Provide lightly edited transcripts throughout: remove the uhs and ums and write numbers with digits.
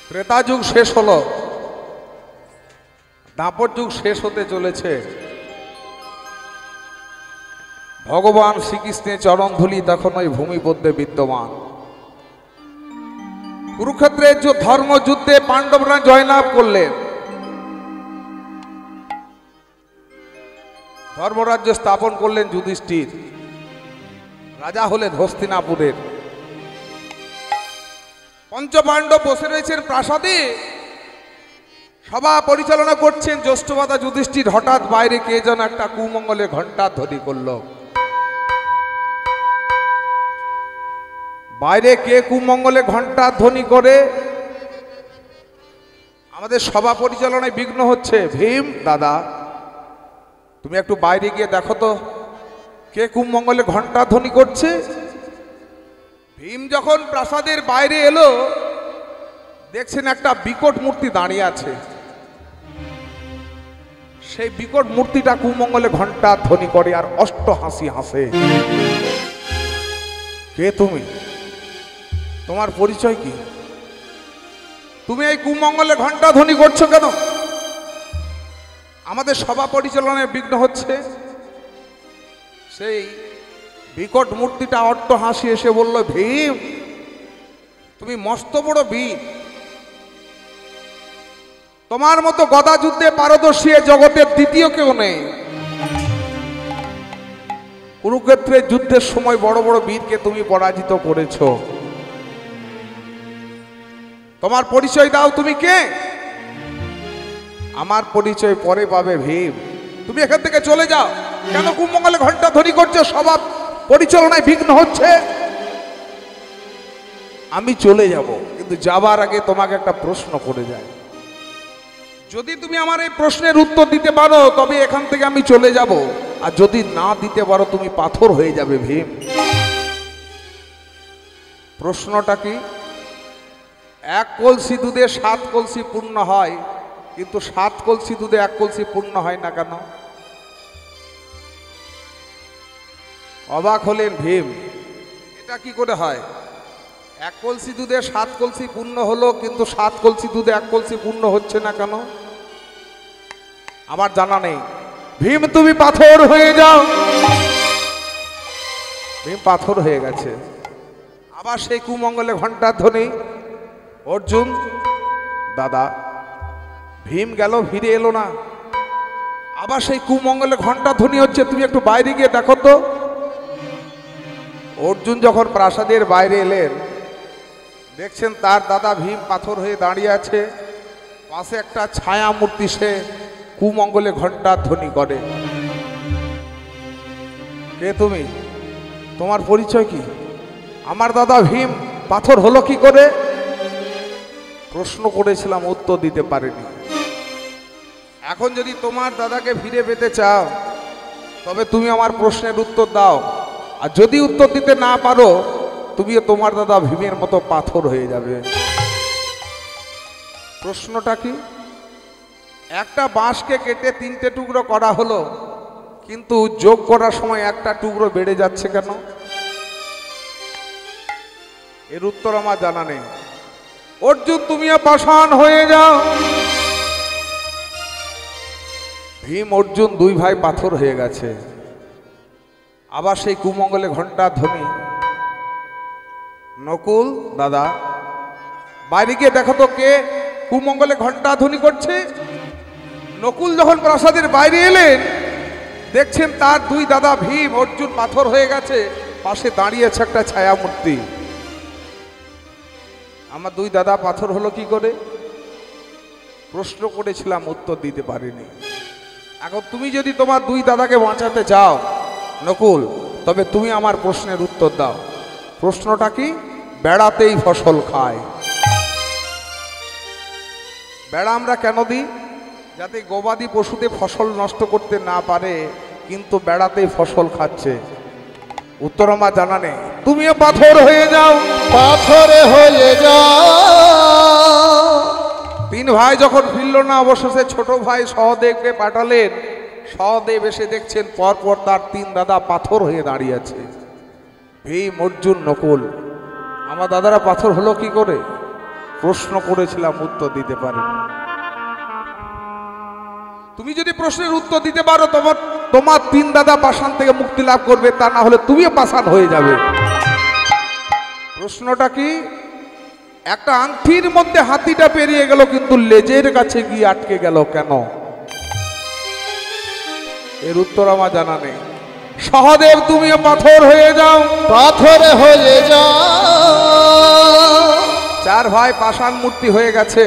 ত্রেতা যুগ শেষ হলো, দাপর যুগ শেষ হতে চলেছে। ভগবান শ্রীকৃষ্ণের চরণধূলি তখন ওই ভূমিপদ্মে বিদ্যমান। কুরুক্ষেত্রের ধর্মযুদ্ধে পাণ্ডবরা জয়লাভ করলেন, ধর্মরাজ্য স্থাপন করলেন যুধিষ্ঠির, রাজা হলেন হস্তিনাপুরের। পঞ্চপাণ্ডব বসে রয়েছেন প্রাসাদে, সভা পরিচালনা করছেন জ্যেষ্ঠভাতা যুধিষ্ঠির। হঠাৎ বাইরে কে যেন একটা কুমঙ্গলে ঘণ্টা ধ্বনি করল। বাইরে কে কুমঙ্গলে ঘণ্টা ধ্বনি করে? আমাদের সভা পরিচালনায় বিঘ্ন হচ্ছে। ভীম দাদা, তুমি একটু বাইরে গিয়ে দেখো তো কে কুমঙ্গলে ঘণ্টা ধ্বনি করছে। ভীম যখন প্রাসাদের বাইরে এলো, দেখছেন একটা বিকট মূর্তি দাঁড়িয়ে আছে। সেই বিকট মূর্তিটা কুমঙ্গলে ঘণ্টা ধ্বনি করে আর অষ্ট হাসি হাসে। কে তুমি? তোমার পরিচয় কি? তুমি এই কুমঙ্গলে ঘণ্টা ধ্বনি করছো কেন? আমাদের সভা পরিচালনায় বিঘ্ন হচ্ছে। সেই বিকট মূর্তিটা অট্ট হাসি এসে বলল, ভীম তুমি মস্ত বড় বীর, তোমার মতো গদা যুদ্ধে পারদর্শী জগতের দ্বিতীয় কেউ নেই। কুরুক্ষেত্রের যুদ্ধের সময় বড় বড় বীরকে তুমি পরাজিত করেছো। তোমার পরিচয় দাও, তুমি কে? আমার পরিচয় পরে পাবে ভীম, তুমি এখান থেকে চলে যাও। কেন কুমঙ্গলে ঘণ্টা ধ্বনি করছো? সভা পরিচালনায় বিঘ্ন হচ্ছে। আমি চলে যাব, কিন্তু যাবার আগে তোমাকে একটা প্রশ্ন করে যায়। যদি তুমি আমার এই প্রশ্নের উত্তর দিতে পারো তবে এখান থেকে আমি চলে যাব, আর যদি না দিতে পারো তুমি পাথর হয়ে যাবে ভীম। প্রশ্নটা কি? এক কলসি দুধে 7 কলসি পূর্ণ হয়, কিন্তু 7 কলসি দুধে 1 কলসি পূর্ণ হয় না কেন? অবাক হলেন ভীম, এটা কি করে হয়? 1 কলসি দুধে 7 কলসি পূর্ণ হলো, কিন্তু 7 কলসি দুধে 1 কলসি পূর্ণ হচ্ছে না কেন? আমার জানা নেই। ভীম তুমি পাথর হয়ে যাও। ভীম পাথর হয়ে গেছে। আবার সেই কুমঙ্গলে ঘণ্টার ধ্বনি। অর্জুন দাদা, ভীম গেল, ফিরে এলো না। আবার সেই কুমঙ্গলে ঘণ্টা ধ্বনি হচ্ছে, তুমি একটু বাইরে গিয়ে দেখো তো। অর্জুন যখন প্রাসাদের বাইরে এলেন, দেখছেন তার দাদা ভীম পাথর হয়ে দাঁড়িয়ে আছে, পাশে একটা ছায়া মূর্তি, সে কুমঙ্গলে ঘণ্টা ধ্বনি করে। কে তুমি? তোমার পরিচয় কি? আমার দাদা ভীম পাথর হলো কি করে? প্রশ্ন করেছিলাম, উত্তর দিতে পারেনি। এখন যদি তোমার দাদাকে ফিরে পেতে চাও তবে তুমি আমার প্রশ্নের উত্তর দাও, আর যদি উত্তর দিতে না পারো তুমিও তোমার দাদা ভীমের মতো পাথর হয়ে যাবে। প্রশ্নটা কি? একটা বাঁশকে কেটে 3টে টুকরো করা হলো, কিন্তু যোগ করার সময় একটা টুকরো বেড়ে যাচ্ছে কেন? এর উত্তর আমার জানা নেই। অর্জুন তুমিও পাষাণ হয়ে যাও। ভীম অর্জুন 2 ভাই পাথর হয়ে গেছে। আবার সেই কুমঙ্গলে ঘণ্টা ধ্বনি। নকুল দাদা, বাইরে গিয়ে দেখো তো কে কুমঙ্গলে ঘণ্টা ধ্বনি করছে। নকুল যখন প্রাসাদের বাইরে এলেন, দেখছেন তার 2 দাদা ভীম অর্জুন পাথর হয়ে গেছে, পাশে দাঁড়িয়েছে একটা ছায়া মূর্তি। আমার 2 দাদা পাথর হলো কি করে? প্রশ্ন করেছিলাম, উত্তর দিতে পারিনি। এখন তুমি যদি তোমার 2 দাদাকে বাঁচাতে চাও নকুল, তবে তুমি আমার প্রশ্নের উত্তর দাও। প্রশ্নটা কি? বেড়াতেই ফসল খায়। বেড়া আমরা কেন দিই? যাতে গবাদি পশুতে ফসল নষ্ট করতে না পারে, কিন্তু বেড়াতেই ফসল খাচ্ছে। উত্তর আমার জানা নেই। তুমিও পাথর হয়ে যাও। পাথরে হয়ে যাও। 3 ভাই যখন ফিরল না, অবশেষে ছোট ভাই সহদেবকে পাঠালেন। সহদেব এসে দেখছেন পরপর তার 3 দাদা পাথর হয়ে দাঁড়িয়ে আছে। ভীম অর্জুন নকুল, আমার দাদারা পাথর হলো কি করে? প্রশ্ন করেছিলাম উত্তর দিতে পারে। তুমি যদি প্রশ্নের উত্তর দিতে পারো তোমার তিন দাদা পাষাণ থেকে মুক্তি লাভ করবে, তা না হলে তুমিও পাষাণ হয়ে যাবে। প্রশ্নটা কি? একটা আংটির মধ্যে হাতিটা পেরিয়ে গেল কিন্তু লেজের কাছে গিয়ে আটকে গেল কেন? এর উত্তর আমার জানা নেই। সহদেব তুমিও পাথর হয়ে যাও। পাথর হয়ে যাও। চার ভাই পাষাণ মূর্তি হয়ে গেছে।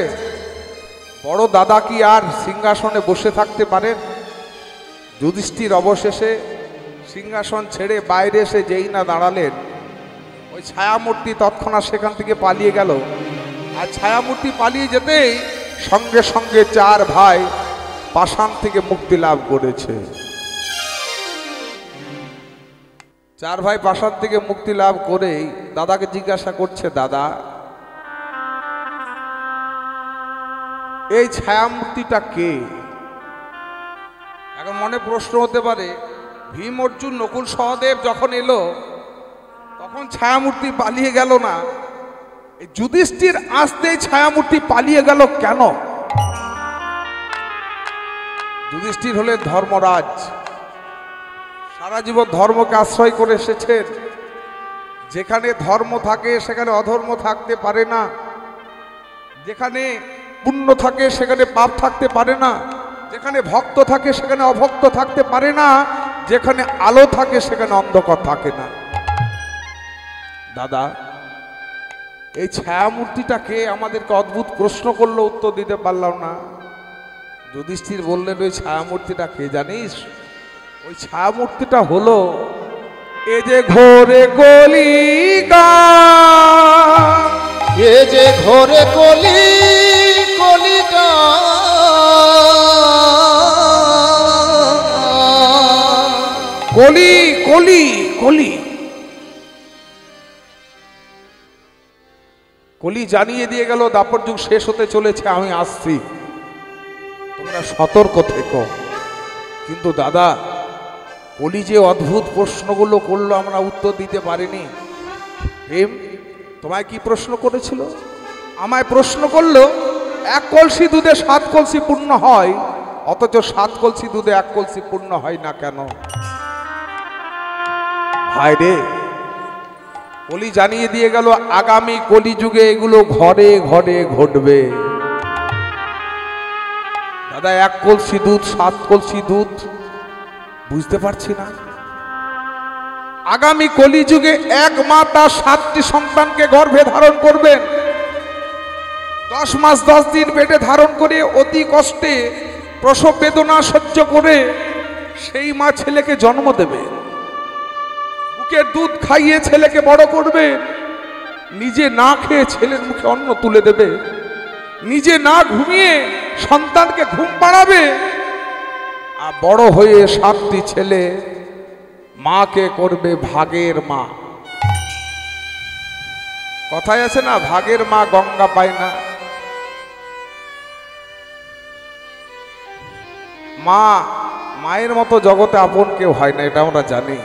বড় দাদা কি আর সিংহাসনে বসে থাকতে পারেন? যুধিষ্ঠির অবশেষে সিংহাসন ছেড়ে বাইরে এসে যেই না দাঁড়ালেন, ওই ছায়ামূর্তি তৎক্ষণাৎ সেখান থেকে পালিয়ে গেল। আর ছায়ামূর্তি পালিয়ে যেতেই সঙ্গে সঙ্গে চার ভাই পাষাণ থেকে মুক্তি লাভ করেছে। চার ভাই পাষাণ থেকে মুক্তি লাভ করেই দাদাকে জিজ্ঞাসা করছে, দাদা এই ছায়ামূর্তিটা কে? এখন মনে প্রশ্ন হতে পারে, ভীম অর্জুন নকুল সহদেব যখন এলো তখন ছায়ামূর্তি পালিয়ে গেল না, এই যুধিষ্ঠির আসতেই ছায়ামূর্তি পালিয়ে গেল কেন? যুধিষ্ঠির হলেন ধর্মরাজ, সারা জীবন ধর্মকে আশ্রয় করে এসেছেন। যেখানে ধর্ম থাকে সেখানে অধর্ম থাকতে পারে না, যেখানে পুণ্য থাকে সেখানে পাপ থাকতে পারে না, যেখানে ভক্ত থাকে সেখানে অভক্ত থাকতে পারে না, যেখানে আলো থাকে সেখানে অন্ধকার থাকে না। দাদা এই ছায়ামূর্তিটাকে আমাদেরকে অদ্ভুত প্রশ্ন করলো, উত্তর দিতে পারলাম না। যুধিষ্ঠির বললেন, ওই ছায়ামূর্তিটা কে জানিস? ওই ছায়ামূর্তিটা হলো এ যে ঘোরে কলিকা, এ যে ঘোরে কলিকা, কলি কলি কলি কলি জানিয়ে দিয়ে গেল দাপর যুগ শেষ হতে চলেছে, আমি আসছি, তোমরা সতর্ক থেকো। কিন্তু দাদা কলি যে অদ্ভুত প্রশ্নগুলো করলো আমরা উত্তর দিতে পারিনি। ভীম তোমায় কি প্রশ্ন করেছিল? আমায় প্রশ্ন করলো, এক কলসি দুধে 7 কলসি পূর্ণ হয়, অথচ 7 কলসি দুধে 1 কলসি পূর্ণ হয় না কেন? ভাই রে, কলি জানিয়ে দিয়ে গেল আগামী কলিযুগে এগুলো ঘরে ঘরে ঘটবে। দাদা 1 কলসি দুধ 7 কলসি দুধ বুঝতে পারছি না। আগামী কলিযুগে এক মা তার 7টি সন্তানকে গর্ভে ধারণ করবেন, 10 মাস 10 দিন পেটে ধারণ করে অতি কষ্টে প্রসব বেদনা সহ্য করে সেই মা ছেলেকে জন্ম দেবে, বুকের দুধ খাইয়ে ছেলেকে বড় করবে, নিজে না খেয়ে ছেলের মুখে অন্ন তুলে দেবে, নিজে না ঘুমিয়ে সন্তানকে ঘুম পাড়াবে, আর বড় হয়ে 7টি ছেলে মাকে করবে ভাগের মা। কথায় আছে না, ভাগের মা গঙ্গা পায় না। মা মায়ের মতো জগতে আপন কেউ হয় না, এটা আমরা জানি।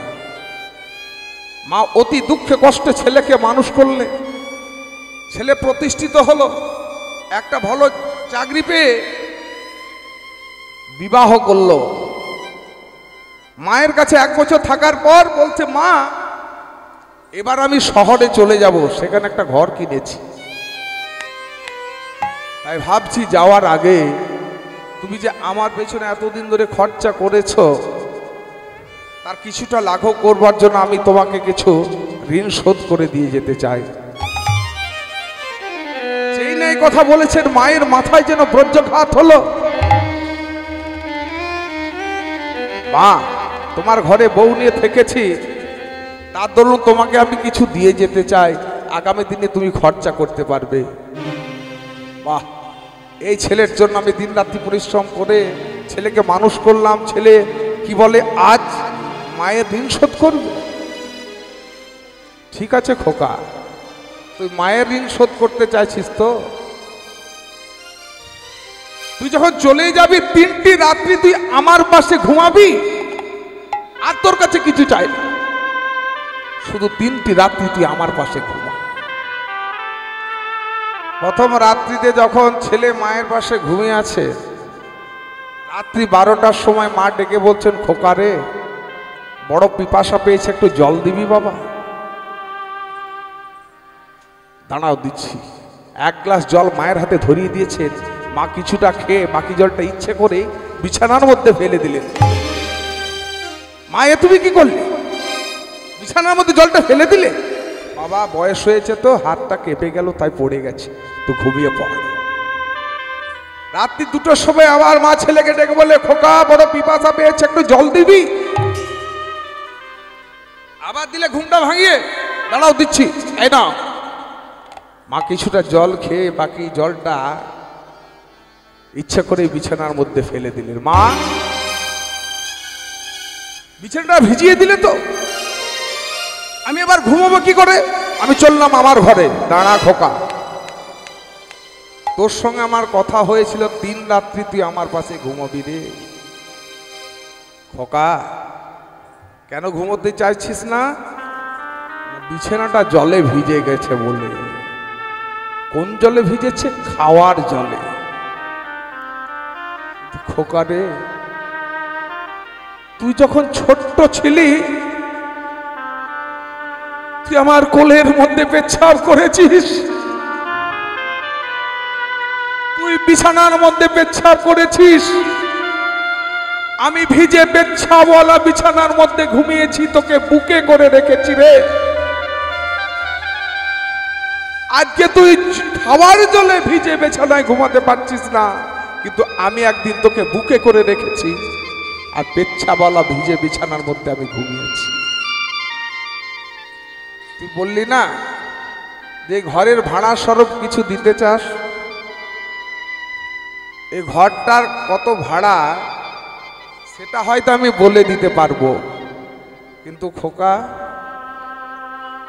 মা অতি দুঃখে কষ্টে ছেলেকে মানুষ করলে, ছেলে প্রতিষ্ঠিত হলো, একটা ভালো চাকরি পেয়ে বিবাহ করলো। মায়ের কাছে 1 বছর থাকার পর বলছে, মা এবার আমি শহরে চলে যাব, সেখানে একটা ঘর কিনেছি, তাই ভাবছি যাওয়ার আগে তুমি যে আমার পেছনে এতদিন ধরে খরচা করেছো তার কিছুটা লাঘব করবার জন্য আমি তোমাকে কিছু ঋণ শোধ করে দিয়ে যেতে চাই। সেই নেই কথা বলেছেন, মায়ের মাথায় যেন বজ্রঘাত হলো। মা তোমার ঘরে বউ নিয়ে থেকেছি, তার দরুন তোমাকে আমি কিছু দিয়ে যেতে চাই, আগামী দিনে তুমি খরচা করতে পারবে। বাহ, এই ছেলের জন্য আমি দিন রাত্রি পরিশ্রম করে ছেলেকে মানুষ করলাম, ছেলে কি বলে আজ মায়ের ঋণ শোধ করবে। ঠিক আছে খোকা, তুই মায়ের ঋণ শোধ করতে চাইছিস তো? তুই যখন চলে যাবি 3টি রাত্রি তুই আমার পাশে ঘুমাবি, আর তোর কাছে কিছু চাই না, শুধু 3টি রাত্রি তুই আমার পাশে ঘুমা। প্রথম রাত্রিতে যখন ছেলে মায়ের পাশে ঘুমিয়ে আছে, রাত্রি 12টার সময় মা ডেকে বলছেন, খোকা রে বড় পিপাসা পেয়েছে, একটু জল দিবি বাবা? দাঁড়াও দিচ্ছি। 1 গ্লাস জল মায়ের হাতে ধরিয়ে দিয়েছেন। মা কিছুটা খেয়ে বাকি জলটা ইচ্ছে করে বিছানার মধ্যে ফেলে দিলেন। মা, এ তুমি কি করলে? বিছানার মধ্যে জলটা ফেলে দিলে? বাবা, বয়স হয়েছে তো, হাতটা কেঁপে গেল, তাই পড়ে গেছে, তো ঘুমিয়ে পড়। রাত্রি 2টোর সময় আবার মা ছেলেকে ডেকে বলে, খোকা বড় পিপাসা পেয়েছে, একটু জল দিবি? আবার দিলে ঘুমটা ভাঙিয়ে, দাঁড়াও দিচ্ছি, এই নাও। মা কিছুটা জল খেয়ে বাকি জলটা ইচ্ছা করে বিছানার মধ্যে ফেলে দিলেন। মা, বিছানাটা ভিজিয়ে দিলে তো, আমি এবার ঘুমাবো কি করে? আমি চললাম আমার ঘরে। দাঁড়া খোকা, তোর সঙ্গে আমার কথা হয়েছিল 3 রাত্রি তুই আমার পাশে ঘুমাবি রে। খোকা, কেন ঘুমোতে চাইছিস না? বিছানাটা জলে ভিজে গেছে বলে। কোন জলে ভিজেছে? খাওয়ার জলে। খোকা রে, তুই যখন ছোট্ট ছিলি, তুই আমার কোলের মধ্যে পেচ্ছাপ করেছিস, তুই বিছানার মধ্যে পেচ্ছাপ করেছিস, আমি ভিজে পেচ্ছাপওয়ালা বিছানার মধ্যে ঘুমিয়েছি, তোকে বুকে করে রেখেছি রে। আজকে তুই খাওয়ার জলে ভিজে বিছানায় ঘুমাতে পারছিস না, কিন্তু আমি একদিন তোকে বুকে করে রেখেছি, আর পেচ্ছাপওয়ালা ভিজে বিছানার মধ্যে আমি ঘুমিয়েছি। তুই বললি না যে ঘরের ভাড়া স্বরূপ কিছু দিতে চাস? এই ঘরটার কত ভাড়া সেটা হয়তো আমি বলে দিতে পারবো, কিন্তু খোকা,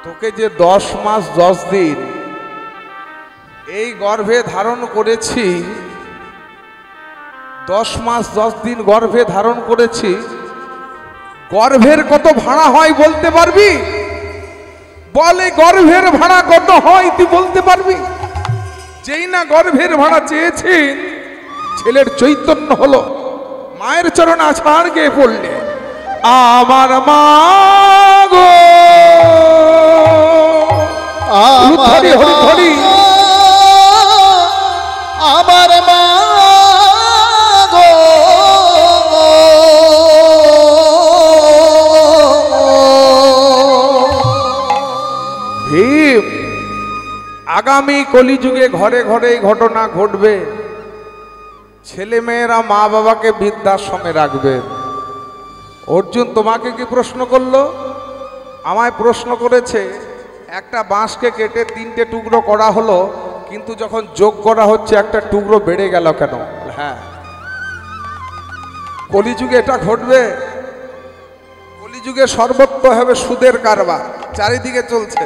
তোকে যে 10 মাস 10 দিন এই গর্ভে ধারণ করেছি, 10 মাস 10 দিন গর্ভে ধারণ করেছি, গর্ভের কত ভাড়া হয় বলতে পারবি? বলে গর্ভের ভাড়া কত হয় তুই বলতে পারবি? যেই না গর্ভের ভাড়া চেয়েছি, ছেলের চৈতন্য হলো, মায়ের চরণে আছাড় গিয়ে পড়লে, আমার মা গো, হরি হরি হরি, আমার মা গো, ভীম, আগামী কলিযুগে ঘরে ঘরে এই ঘটনা ঘটবে। ছেলে মেয়েরা মা বাবাকে বৃদ্ধাশ্রমে রাখবে। অর্জুন তোমাকে কি প্রশ্ন করলো? আমায় প্রশ্ন করেছে, একটা বাঁশকে কেটে 3টে টুকরো করা হলো, কিন্তু যখন যোগ করা হচ্ছে একটা টুকরো বেড়ে গেল কেন? হ্যাঁ, কলিযুগে এটা ঘটবে। কলিযুগে সর্বত্র হবে সুদের কারবার, চারিদিকে চলছে।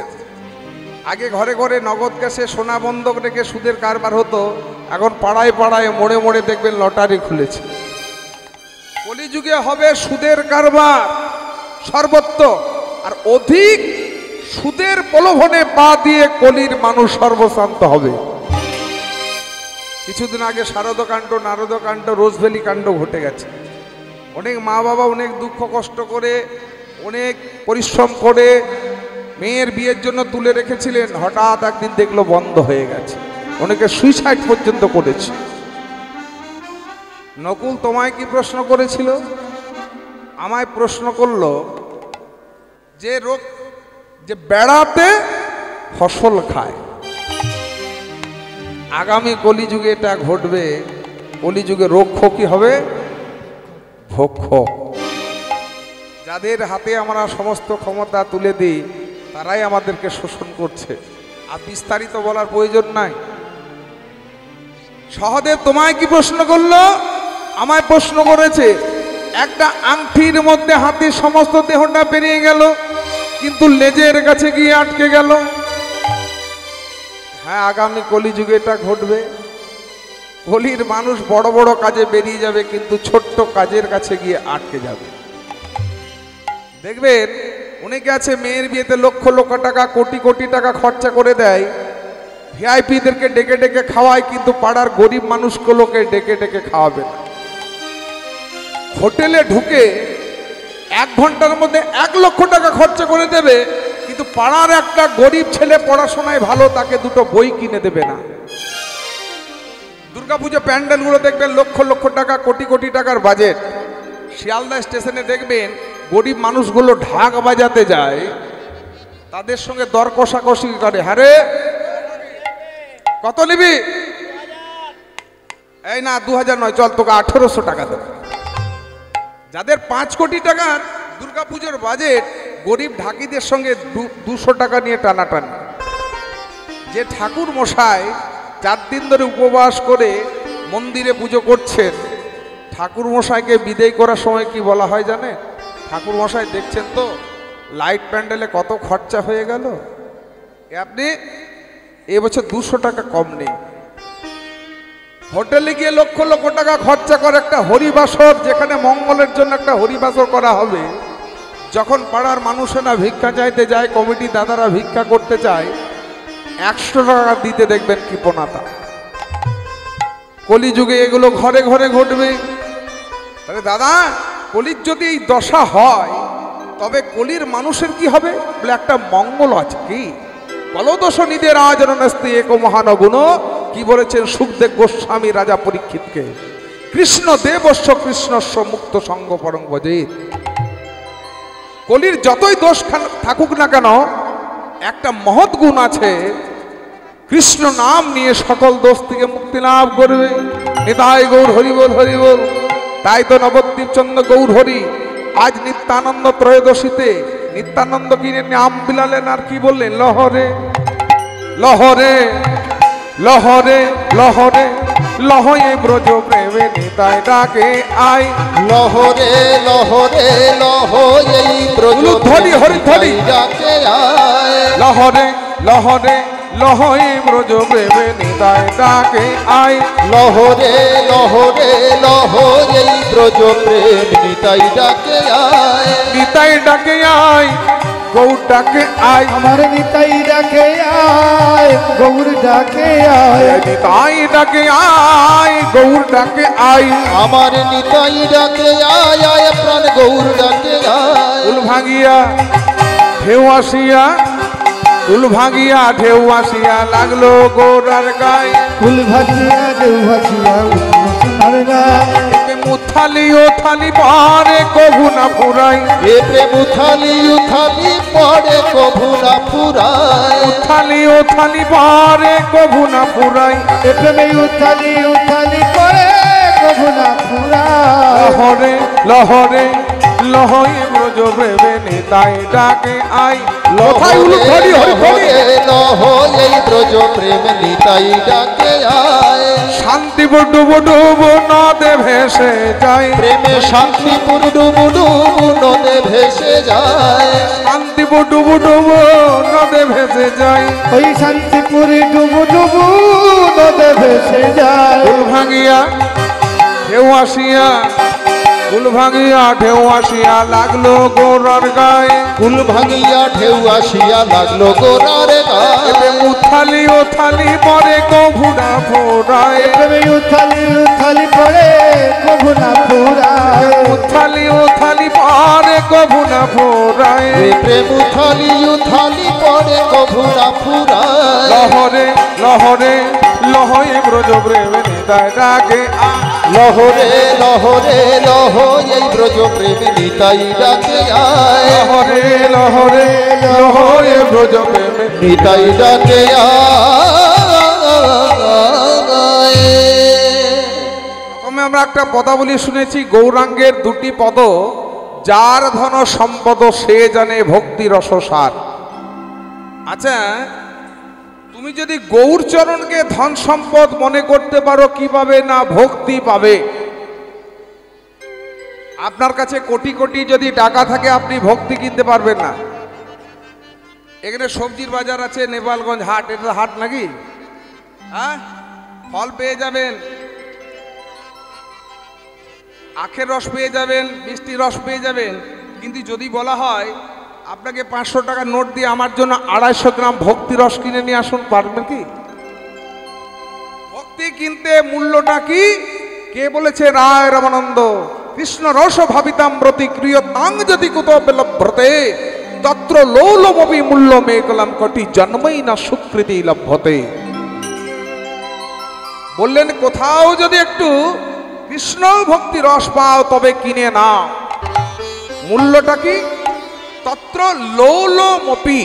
আগে ঘরে ঘরে নগদ ক্যাশে সোনা বন্ধক রেখে সুদের কারবার হতো, এখন পাড়ায় পাড়ায় মোড়ে মোড়ে দেখবেন লটারি খুলেছে। কলিযুগে হবে সুদের কারবার সর্বত্র, আর অধিক সুদের প্রলোভনে পা দিয়ে কলির মানুষ সর্বশান্ত হবে। কিছুদিন আগে শারদকাণ্ড, নারদকাণ্ড, রোজভ্যালি কাণ্ড ঘটে গেছে। অনেক মা বাবা অনেক দুঃখ কষ্ট করে, অনেক পরিশ্রম করে মেয়ের বিয়ের জন্য তুলে রেখেছিলেন, হঠাৎ একদিন দেখলো বন্ধ হয়ে গেছে। অনেকে সুইসাইড পর্যন্ত করেছে। নকুল তোমায় কি প্রশ্ন করেছিল? আমায় প্রশ্ন করলো যে রোগ, যে বেড়াতে ফসল খায়। আগামী কলিযুগে এটা ঘটবে। কলিযুগে রক্ষ কি হবে? ভক্ষ। যাদের হাতে আমরা সমস্ত ক্ষমতা তুলে দিই, তারাই আমাদেরকে শোষণ করছে। আর বিস্তারিত বলার প্রয়োজন নাই। সহদেব তোমায় কি প্রশ্ন করলো? আমায় প্রশ্ন করেছে, একটা আংটির মধ্যে হাতির সমস্ত দেহটা বেরিয়ে গেল, কিন্তু লেজের কাছে গিয়ে আটকে গেল। হ্যাঁ, আগামী কলিযুগে এটা ঘটবে। কলির মানুষ বড় বড় কাজে বেরিয়ে যাবে, কিন্তু ছোট্ট কাজের কাছে গিয়ে আটকে যাবে। দেখবেন অনেকে আছে মেয়ের বিয়েতে লক্ষ লক্ষ টাকা, কোটি কোটি টাকা খরচা করে দেয়, ভিআইপিদেরকে ডেকে ডেকে খাওয়ায়, কিন্তু পাড়ার গরিব মানুষগুলোকে ডেকে ডেকে খাওয়াবে না। হোটেলে ঢুকে 1 ঘন্টার মধ্যে 1 লক্ষ টাকা খরচা করে দেবে, কিন্তু পাড়ার একটা গরিব ছেলে পড়াশোনায় ভালো, তাকে 2টো বই কিনে দেবে না। দুর্গাপুজো প্যান্ডেলগুলো দেখবেন লক্ষ লক্ষ টাকা, কোটি কোটি টাকার বাজেট। শিয়ালদা স্টেশনে দেখবেন গরিব মানুষগুলো ঢাক বাজাতে যায়, তাদের সঙ্গে দর কষাকষি করে, হ্যাঁ কত নিবি? এই না 2000 নয়, চল তোকে 1800 টাকা দেবো। যাদের 5 কোটি টাকার দুর্গাপুজোর বাজেট, গরিব ঢাকিদের সঙ্গে 200 টাকা নিয়ে টানাটানি। যে ঠাকুর মশাই 4 দিন ধরে উপবাস করে মন্দিরে পুজো করছেন, ঠাকুর মশাইকে বিদায় করার সময় কি বলা হয় জানে? ঠাকুর মশাই দেখছেন তো লাইট প্যান্ডেলে কত খরচা হয়ে গেল, আপনি এবছর 200 টাকা কম নেই। হোটেলে গিয়ে লক্ষ লক্ষ টাকা খরচা করে একটা হরিবাসর, যেখানে মঙ্গলের জন্য একটা হরিবাসর করা হবে, যখন পাড়ার মানুষেরা ভিক্ষা চাইতে যায়, কমিটি দাদারা ভিক্ষা করতে চায়, 100 টাকা দিতে দেখবেন কৃপণতা। কলিযুগে এগুলো ঘরে ঘরে ঘটবে। তাহলে দাদা, কলির যদি এই দশা হয়, তবে কলির মানুষের কি হবে? বলে একটা মঙ্গল আছে কি, কলদোষ নিদের আজরণস্তি এক মহানগুণ, কি বলেছেন সুখদেব গোস্বামী রাজা পরীক্ষিতকে? কৃষ্ণ দেবস্য কৃষ্ণস্য মুক্ত সঙ্গ পরং ভজেৎ। কলির যতই দোষ থাকুক না কেন, একটা মহৎ গুণ আছে, কৃষ্ণ নাম নিয়ে সকল দোষ থেকে মুক্তি লাভ করবে। নিতাই গৌর হরিবল হরিবল। তাই তো নবদ্বীপ চন্দ্র গৌর হরি আজ নিত্যানন্দ ত্রয়োদশীতে নিত্যানন্দ কিনে নাম বিলালেন, আর কি বললেন? লহরে লহরে লহরে লহরে লহয়ে ব্রজ প্রেমে নিতাই ডাকে আই। লহরে লহরে লহয়ে ব্রজ ধ্বনি হরি ধ্বনি ডাকে আয়। লহরে লহরে লহয়ে ব্রজ প্রেমে নিতাই ডাকে আই। লহরে লহরে লহয়ে ব্রজ প্রেম নিতাই ডাকে আয়। নিতাই ডাকে আই, গৌর ডাকে আই। আমার নিতাই ডাকে আয়, গৌর ডাকে আয়। নিতাই ডাকে আই, গৌর ডাকে আই। আমার নিতাই ডাকে আয়, আয় প্রাণ গৌর ডাকে আয়। কুল ভাঙিয়া ঢেউ আসিয়া, কুল ভাঙিয়া ঢেউ আসিয়া লাগলো গৌরার গায়ে। ফুল ভাসিয়া ঢেউ ভাসিয়া সোনার গায়। মুথালি ও থালি পারে কভু না ফুরাই। এ প্রেম উথালি উথালি পড়ে কভু না ফুরায়। উথালি ও থালি পারে কভু না ফুরাই। এ প্রেমে উথালি উথালি করে কভু না ফুরায়। লহরে লহরে লহয়ে ব্রজ প্রেমে নিতাই ডাকে আই। লথাই উলু ধরি হরি ধরি। লহয়ে ব্রজ প্রেম নিতাই ডাকে আয়। শান্তি ডুবু ডুবু নদে ভেসে যায়। প্রেমে শান্তিপুর ডুবু ডুবু নদে ভেসে যায়। শান্তি ডুবু ডুবু নদে ভেসে যায়। ওই শান্তিপুরে ডুবু ডুবু নদে ভেসে যায়। কুল ভাঙিয়া ঢেউ আসিয়া, কুল ভাঙিয়া ঢেউ আসিয়া লাগলো গৌরার গায়ে। কুল ভাঙিয়া ঢেউ আসিয়া লাগলো গোরার গায়ে। উথালি ও থালি পরে কভু না ফুরায়। প্রেমে উথালি উথালি করে কভু না ফুরায়। উথালি ও থালি পরে কভু না ফুরায়। প্রেম উথালি উথালি পড়ে কভু না ফুরায়। লহরে লহরে লহয়ে ব্রজ প্রেমে নিতাই ডাকে আই। লহরে লহরে লহয়ে ব্রজ প্রেম নিতাই ডাকে আয়। লহরে লহরে লহয়ে ব্রজ প্রেমে নিতাই ডাকে আয়। প্রথমে আমরা একটা পদাবলী শুনেছি, গৌরাঙ্গের 2টি পদ, যার ধন সম্পদ সে জানে ভক্তি রসসার। আচ্ছা, তুমি যদি গৌরচরণকে ধন সম্পদ মনে করতে পারো, কি পাবে না? ভক্তি পাবে। আপনার কাছে কোটি কোটি যদি টাকা থাকে, আপনি ভক্তি কিনতে পারবেন না। এখানে সবজির বাজার আছে, নেপালগঞ্জ হাট, এটা হাট নাকি? হ্যাঁ, ফল পেয়ে যাবেন, আখের রস পেয়ে যাবেন, মিষ্টির রস পেয়ে যাবেন, কিন্তু যদি বলা হয় আপনাকে 500 টাকা নোট দিয়ে আমার জন্য 250 গ্রাম ভক্তি রস কিনে নিয়ে আসুন, পারবেন কি? ভক্তি কিনতে মূল্যটা কি? কে বলেছে? রায় রামানন্দ। কৃষ্ণ রস ভাবিতাম্রতি ক্রিয়তাং যদি কুত বিলভ্যতে তত্র লৌলমপি মূল্য মেকলাম কটি জন্মই না সুকৃতি লভ্যতে। বললেন কোথাও যদি একটু কৃষ্ণ ভক্তি রস পাও তবে কিনে নাও। মূল্যটা কি? তত্র লৌলমপি।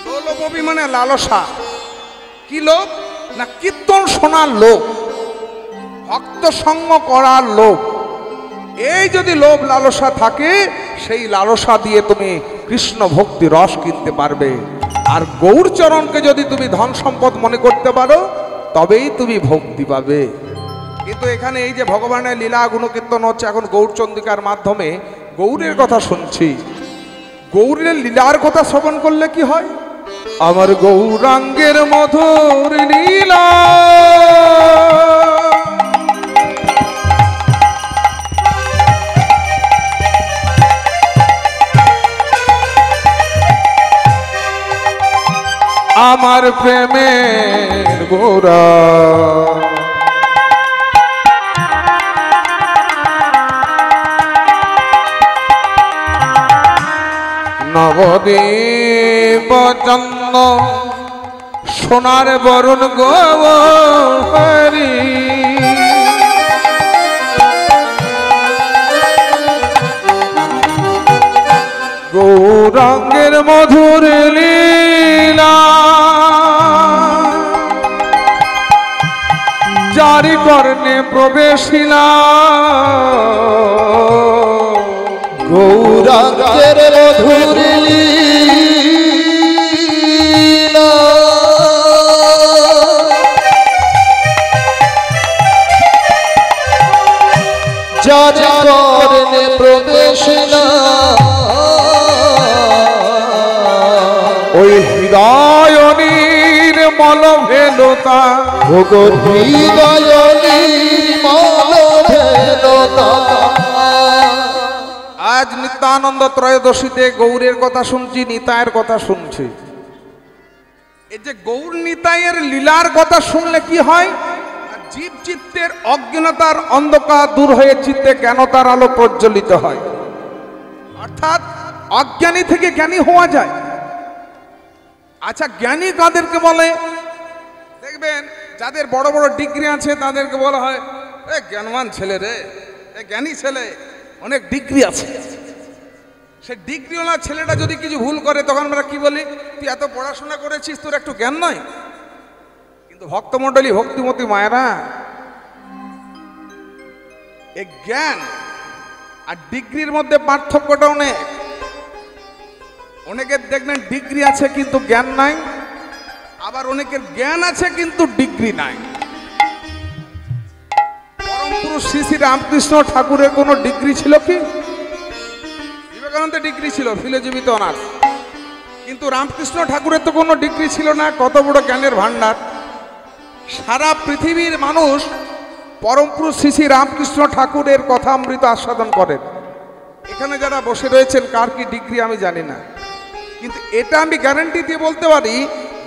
লৌলমপি মানে লালসা। কি লোভ? না কীর্তন শোনার লোভ, ভক্ত সঙ্গ করার লোভ। এই যদি লোভ লালসা থাকে, সেই লালসা দিয়ে তুমি কৃষ্ণ ভক্তি রস কিনতে পারবে। আর গৌরচরণকে যদি তুমি ধন সম্পদ মনে করতে পারো, তবেই তুমি ভক্তি পাবে। কিন্তু এখানে এই যে ভগবানের লীলা গুণকীর্তন হচ্ছে, এখন গৌরচন্দ্রিকার মাধ্যমে গৌরের কথা শুনছি। গৌরের লীলার কথা শ্রবণ করলে কি হয়? আমার গৌরাঙ্গের মধুর লীলা আমার প্রেমের গোরা নবদ্বীপ চন্দ সোনার বরণ গৌরী গৌরাঙ্গের মধুর লীলা জারি কর্ণে প্রবেশিলা গৌরাঙ্গের মধুর লীলা জারি কর্ণে প্রবেশিলা ওই হৃদয় নির্মল ভেলতা হৃদয় নির্মল ভেলতা। আজ নিত্যানন্দ ত্রয়োদশীতে গৌরের কথা শুনছি, নিতায়ের কথা শুনছি। এই যে গৌর নিতাইয়ের লীলার কথা শুনলে কি হয়? জীব চিত্তের অজ্ঞানতার অন্ধকার দূর হয়ে চিত্তে জ্ঞানতার আলো প্রজ্বলিত হয়। অর্থাৎ অজ্ঞানী থেকে জ্ঞানী হওয়া যায়। আচ্ছা, জ্ঞানী কাদেরকে বলে? দেখবেন যাদের বড় বড় ডিগ্রি আছে তাদেরকে বলা হয় এ জ্ঞানবান ছেলে রে, এ জ্ঞানী ছেলে, অনেক ডিগ্রি আছে। সে ডিগ্রিওয়ালা ছেলেটা যদি কিছু ভুল করে তখন আমরা কি বলি? তুই এত পড়াশোনা করেছিস, তোর একটু জ্ঞান নয়? কিন্তু ভক্তমণ্ডলী, ভক্তিমতী মায়েরা, এই জ্ঞান আর ডিগ্রির মধ্যে পার্থক্যটা অনেক। অনেকের দেখবেন ডিগ্রি আছে কিন্তু জ্ঞান নাই, আবার অনেকের জ্ঞান আছে কিন্তু ডিগ্রি নাই। পরম পুরুষ শ্রী শ্রী রামকৃষ্ণ ঠাকুরের কোনো ডিগ্রি ছিল কি? বিবেকানন্দের ডিগ্রি ছিল, ফিলোজফিতে অনার্স। কিন্তু রামকৃষ্ণ ঠাকুরের তো কোনো ডিগ্রি ছিল না। কত বড় জ্ঞানের ভান্ডার! সারা পৃথিবীর মানুষ পরম পুরুষ শ্রী শ্রী রামকৃষ্ণ ঠাকুরের কথা অমৃত আস্বাদন করেন। এখানে যারা বসে রয়েছেন কার কি ডিগ্রি আমি জানি না, কিন্তু এটা আমি গ্যারান্টি দিয়ে বলতে পারি,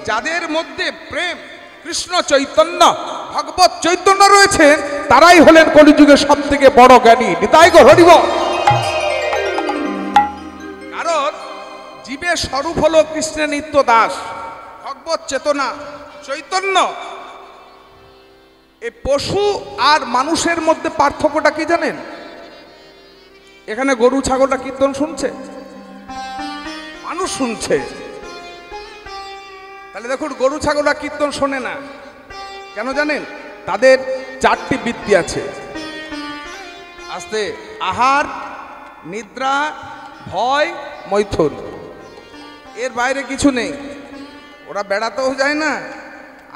যাদের মধ্যে প্রেম, কৃষ্ণ চৈতন্য, ভগবত চৈতন্য রয়েছে, তারাই হলেন কলিযুগের সব থেকে বড় জ্ঞানী। নিতাই গো হরি বল। কারণ জীবের স্বরূপ হলো কৃষ্ণের নিত্য দাস, ভগবত চেতনা, চৈতন্য। এই পশু আর মানুষের মধ্যে পার্থক্যটা কি জানেন? এখানে গরু ছাগলটা কীর্তন শুনছে, মানুষ শুনছে। তাহলে দেখুন, গরু ছাগলরা কীর্তন শোনে না কেন জানেন? তাদের চারটি বৃত্তি আছে। আস্তে আহার, নিদ্রা, ভয়, মৈথুন। এর বাইরে কিছু নেই। ওরা বেড়াতেও যায় না,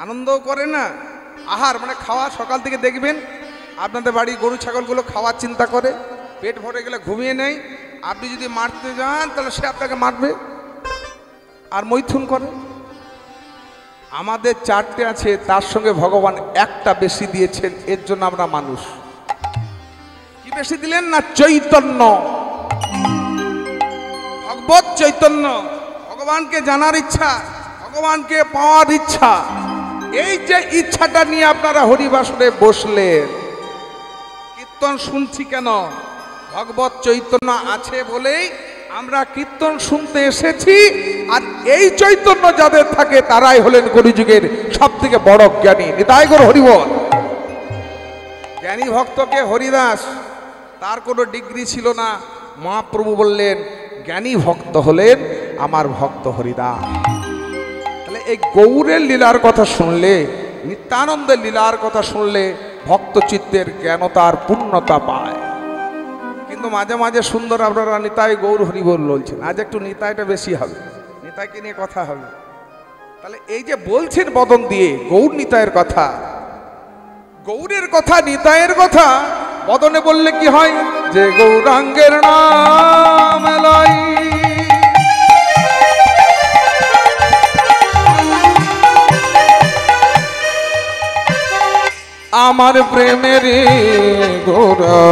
আনন্দও করে না। আহার মানে খাওয়া। সকাল থেকে দেখবেন আপনাদের বাড়ি গরু ছাগলগুলো খাওয়ার চিন্তা করে, পেট ভরে গেলে ঘুমিয়ে নেই। আপনি যদি মারতে যান তাহলে সে আপনাকে মারবে। আর মৈথুন করে। আমাদের চারটে আছে, তার সঙ্গে ভগবান একটা বেশি দিয়েছেন। এর জন্য আমরা মানুষ। কি বেশি দিলেন? না চৈতন্য, ভগবত চৈতন্য। ভগবানকে জানার ইচ্ছা, ভগবানকে পাওয়ার ইচ্ছা। এই যে ইচ্ছাটা নিয়ে আপনারা হরিবাসরে বসলেন, কীর্তন শুনছি কেন? ভগবত চৈতন্য আছে বলেই আমরা কীর্তন শুনতে এসেছি। আর এই চৈতন্য যাদের থাকে তারাই হলেন কলিযুগের সব থেকে বড় জ্ঞানী। নিতাই গৌর হরিবল। জ্ঞানী ভক্তকে হরিদাস, তার কোনো ডিগ্রি ছিল না। মহাপ্রভু বললেন জ্ঞানী ভক্ত হলেন আমার ভক্ত হরিদাস। তাহলে এই গৌরের লীলার কথা শুনলে, নিত্যানন্দের লীলার কথা শুনলে ভক্ত চিত্তের জ্ঞানতার পূর্ণতা পায়। কিন্তু মাঝে মাঝে সুন্দর আপনারা নিতাই গৌর হরিবল বলছেন, আজ একটু নিতাইটা বেশি হবে, নিতাইকে নিয়ে কথা হবে। তাহলে এই যে বলছেন বদন দিয়ে গৌর নিতাইয়ের কথা, গৌরের কথা নিতাইয়ের কথা বদনে বললে কি হয়? যে গৌরাঙ্গের নাম লই আমার প্রেমের গোরা,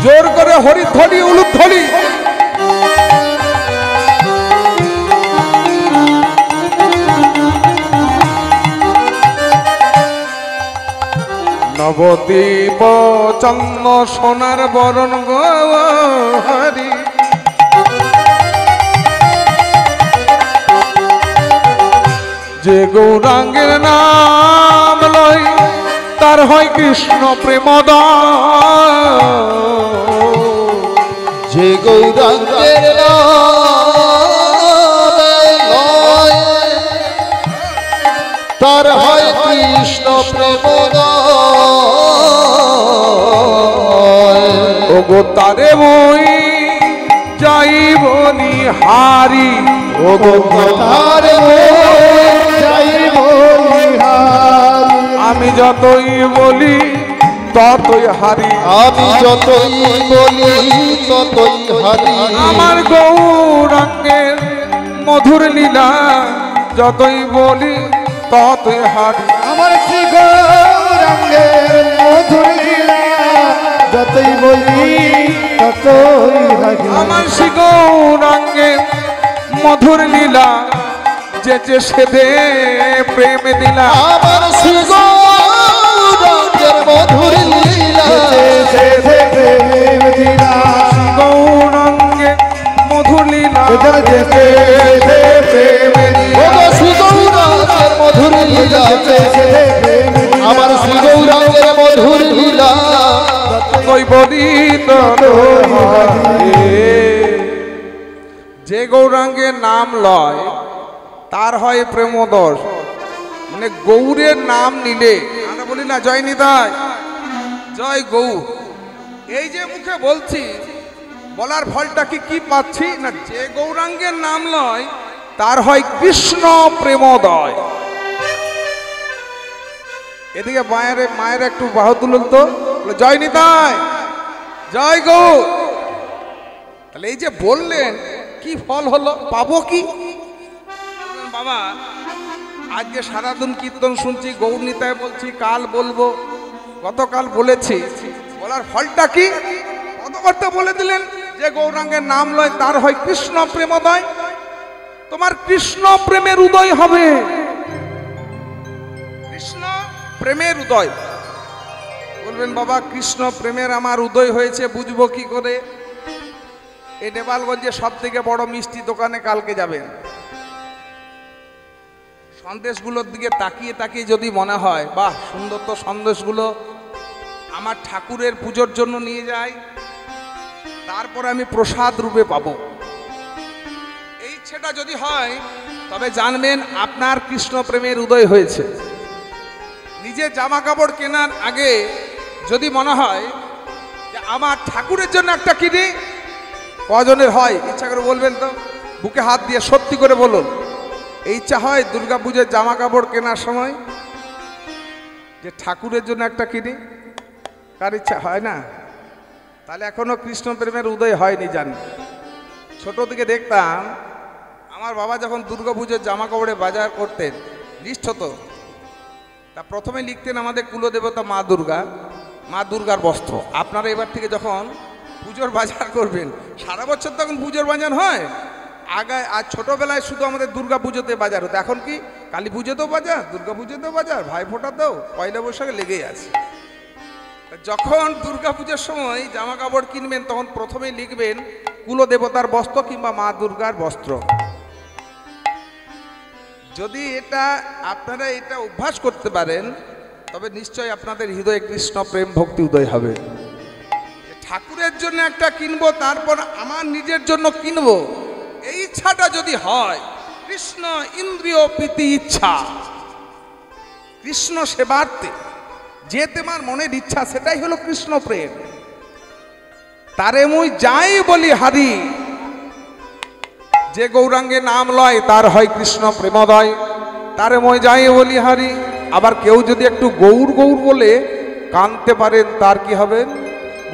জোর করে হরিধ্বনি উলুধ্বনি। নবদ্বীপ চন্দ্র সোনার বরণ গৌরি, যে গৌরাঙ্গের নাম লয় তার হয় কৃষ্ণ প্রেমদান। যে গৌরাঙ্গের নাম লয় তার হয় কৃষ্ণ প্রেমদান। ওগো তারে মই যাই বলি হারি, ওগো তারে যাই বলি হারি, আমি যতই বলি ততই হারি, আমি যতই বলি ততই হারি। আমার গৌরাঙ্গের মধুর লীলা যতই বলি ততই হারি। আমার শ্রী গৌরাঙ্গের মধুর লীলা যতই বলি ততই হারি। আমার শ্রী গৌরাঙ্গের মধুর লীলা যে যে সেদে প্রেম দিলা। আমার শ্রী গৌরাঙ্গের মধুর লীলা প্রেম দিলা, গৌরাঙ্গে মধুর লীলা প্রেম ওগো শ্রী গৌরাঙ্গের মধুর লীলা, আমার শ্রী গৌরাঙ্গের মধুর লীলা ততই বলি ততই হারি। যে গৌরাঙ্গের নাম লয় তার হয় প্রেমদোষ। মানে গৌরের নাম নিলে আমরা বলি না জয় নিতাই জয় গৌর, এই যে মুখে বলছি বলার ফলটা কি পাচ্ছি না? যে গৌরাঙ্গের নাম লয় তার হয় কৃষ্ণ প্রেমোদয়। এদিকে মায়ের একটু বাহু তুলুন তো, জয় নিতাই জয় গৌর। তাহলে এই যে বললেন কি ফল হলো, পাবো কি? বাবা আজকে সারাদিন কীর্তন শুনছি, গৌর নিতাই বলছি, কাল বলবো, গতকাল বলেছি, বলার ফলটা কি? কত বলে দিলেন যে গৌরাঙ্গের নাম লয় তার হয় কৃষ্ণ প্রেমোদয়। তোমার কৃষ্ণ প্রেমের উদয় হবে, কৃষ্ণ প্রেমের উদয়। বলবেন বাবা কৃষ্ণ প্রেমের আমার উদয় হয়েছে বুঝবো কি করে? এই নেপালগঞ্জে সব থেকে বড় মিষ্টি দোকানে কালকে যাবেন, সন্দেশগুলোর দিকে তাকিয়ে তাকিয়ে যদি মনে হয় বাহ সুন্দর তো সন্দেশগুলো, আমার ঠাকুরের পুজোর জন্য নিয়ে যাই, তারপরে আমি প্রসাদ রূপে পাবো, এই ইচ্ছেটা যদি হয় তবে জানবেন আপনার কৃষ্ণ প্রেমের উদয় হয়েছে। নিজের জামা কাপড় কেনার আগে যদি মনে হয় যে আমার ঠাকুরের জন্য একটা কিনি, কজনের হয় ইচ্ছা করে বলবেন তো, বুকে হাত দিয়ে সত্যি করে বলুন, এই ইচ্ছা হয় দুর্গা পুজোর জামা কাপড় কেনার সময় যে ঠাকুরের জন্য একটা কিনি? কার ইচ্ছা হয় না? তাহলে এখনো কৃষ্ণ প্রেমের উদয় হয়নি জানি। ছোট থেকে দেখতাম আমার বাবা যখন দুর্গা পুজোর জামা কাপড়ে বাজার করতেন, লিস্ট হতো, তা প্রথমে লিখতেন আমাদের কুলদেবতা মা দুর্গা, মা দুর্গার বস্ত্র। আপনারা এবার থেকে যখন পুজোর বাজার করবেন, সারা বছর তখন পুজোর বাজার হয়, আগে আর ছোটবেলায় শুধু আমাদের দুর্গা পুজোতে বাজার হতো, এখন কি কালী পুজোতেও বাজার, দুর্গা পুজোতেও বাজার, ভাইফোঁটাতেও, পয়লা বৈশাখে লেগেই আছে। যখন দুর্গা পুজোর সময় জামা কাপড় কিনবেন তখন প্রথমেই লিখবেন কুলদেবতার বস্ত্র কিংবা মা দুর্গার বস্ত্র। যদি আপনারা এটা অভ্যাস করতে পারেন তবে নিশ্চয়ই আপনাদের হৃদয়ে কৃষ্ণ প্রেম ভক্তি উদয় হবে। ঠাকুরের জন্য একটা কিনবো, তারপর আমার নিজের জন্য কিনবো, এই ইচ্ছাটা যদি হয়, কৃষ্ণ ইন্দ্রিয় প্রীতি ইচ্ছা, কৃষ্ণ সেবার্থে যে তোমার মনের ইচ্ছা, সেটাই হলো কৃষ্ণ প্রেম। তারে মুই যাই বলি হারি, যে গৌরাঙ্গে নাম লয় তার হয় কৃষ্ণ প্রেমোদয়। তারে মই যাই বলি হারি। আবার কেউ যদি একটু গৌর গৌর বলে কানতে পারেন, তার কি হবে?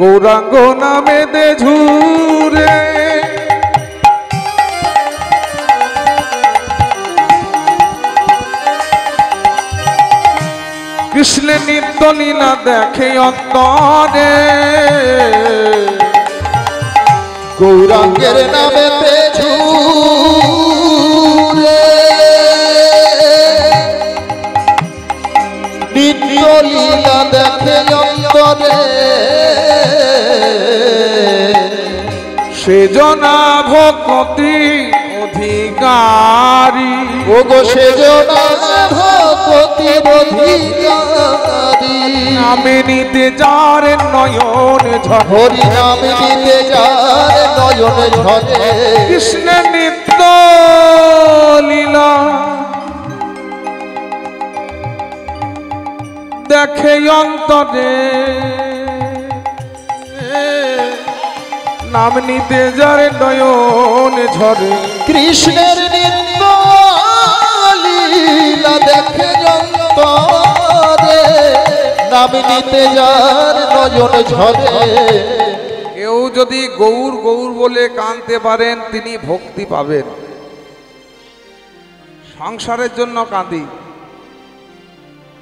গৌরাঙ্গ নামে দে ঝুরে, কৃষ্ণের নিত্য লীলা দেখে অন্তরে, গৌরাঙ্গের নামে ঝুরে, নিত্য লীলা দেখে অন্তরে, সেজনা ভক্তি অধিকারী, ওগো সেজনা ভক্তি অধিকারী, নামে নিতে যার নয়ন ঝরে, হরি নামে নিতে যার নয়ন ঝরে, কৃষ্ণ নিত্য লীলা দেখে অন্তরে, নাম নিতে যার নয়ন ঝরে, কৃষ্ণের নিত্য লীলা দেখে অন্তরে, নাম নিতে যার নয়ন ঝরে। কেউ যদি গৌর গৌর বলে কাঁদতে পারেন তিনি ভক্তি পাবেন। সংসারের জন্য কাঁদি,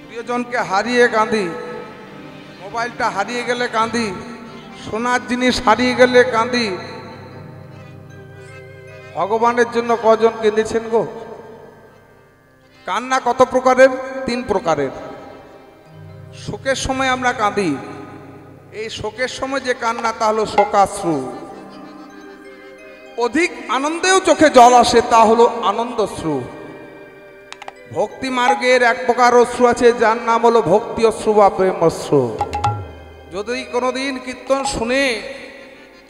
প্রিয়জনকে হারিয়ে কাঁদি, মোবাইলটা হারিয়ে গেলে কাঁদি, সোনার জিনিস হারিয়ে গেলে কাঁদি। ভগবানের জন্য কজন কেঁদেছেন গো? কান্না কত প্রকারের? 3 প্রকারের। শোকের সময় আমরা কাঁদি, এই শোকের সময় যে কান্না তা হলো শোকাশ্রু। অধিক আনন্দেও চোখে জল আসে, তা হলো আনন্দশ্রু। ভক্তি মার্গের এক প্রকার অশ্রু আছে, যার নাম হলো ভক্তি অশ্রু বা প্রেম অশ্রু। যদি কোনোদিন কীর্তন শুনে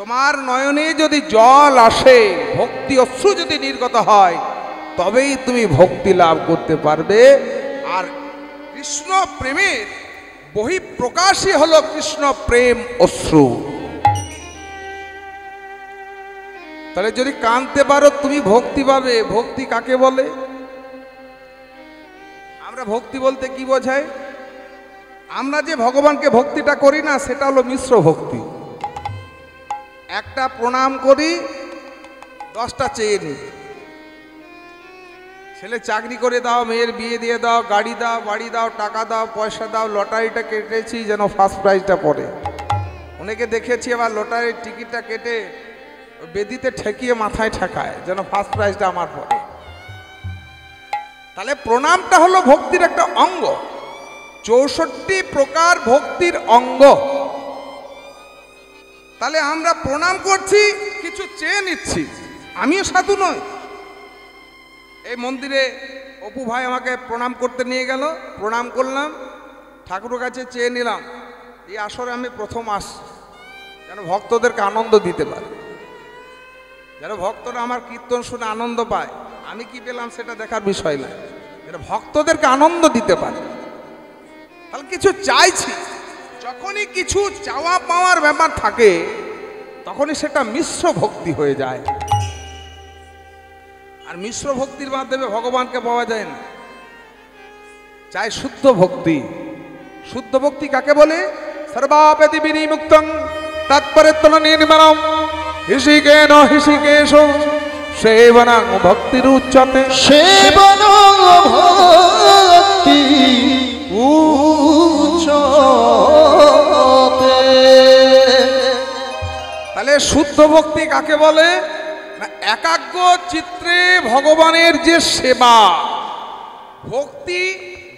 তোমার নয়নে যদি জল আসে, ভক্তি অশ্রু যদি নির্গত হয়, তবেই তুমি ভক্তি লাভ করতে পারবে। আর কৃষ্ণ প্রেমের বহিঃপ্রকাশই হলো কৃষ্ণ প্রেম অশ্রু। তাহলে যদি কাঁদতে পারো তুমি ভক্তি পাবে। ভক্তি কাকে বলে? আমরা ভক্তি বলতে কি বোঝাই? আমরা যে ভগবানকে ভক্তিটা করি না, সেটা হলো মিশ্র ভক্তি। একটা প্রণাম করি, 10টা চেয়ে নিই। ছেলে চাকরি করে দাও, মেয়ের বিয়ে দিয়ে দাও, গাড়ি দাও, বাড়ি দাও, টাকা দাও, পয়সা দাও, লটারিটা কেটেছি যেন ফার্স্ট প্রাইজটা পড়ে। অনেকে দেখেছি আবার লটারির টিকিটটা কেটে বেদিতে ঠেকিয়ে মাথায় ঠেকায় যেন ফার্স্ট প্রাইজটা আমার পড়ে। তাহলে প্রণামটা হলো ভক্তির একটা অঙ্গ। 64 প্রকার ভক্তির অঙ্গ। তাহলে আমরা প্রণাম করছি, কিছু চেয়ে নিচ্ছি। আমিও সাধু নই। এই মন্দিরে অপু ভাই আমাকে প্রণাম করতে নিয়ে গেল, প্রণাম করলাম, ঠাকুরের কাছে চেয়ে নিলাম এই আসরে আমি প্রথম আসছি, যেন ভক্তদেরকে আনন্দ দিতে পারে, যেন ভক্তরা আমার কীর্তন শুনে আনন্দ পায়। আমি কি পেলাম সেটা দেখার বিষয় নয়, যেন ভক্তদেরকে আনন্দ দিতে পারে। তাহলে কিছু চাইছি। যখনই কিছু চাওয়া পাওয়ার ব্যাপার থাকে তখনই সেটা মিশ্র ভক্তি হয়ে যায়। আর মিশ্র ভক্তির মাধ্যমে ভগবানকে পাওয়া যায় না। চাই শুদ্ধ ভক্তি। শুদ্ধ ভক্তি কাকে বলে? সর্বাপেতি বিনিমুক্তং তৎপরিত্তন নির্মলম হিষিকেন হিষিকেশ সেবনং ভক্তির উচ্চতে। সেবনং ভক্তি উচ্চতে। তাহলে শুদ্ধ ভক্তি কাকে বলে? না, একাগ্র রাগ চিত্রে ভগবানের যে সেবা, ভক্তি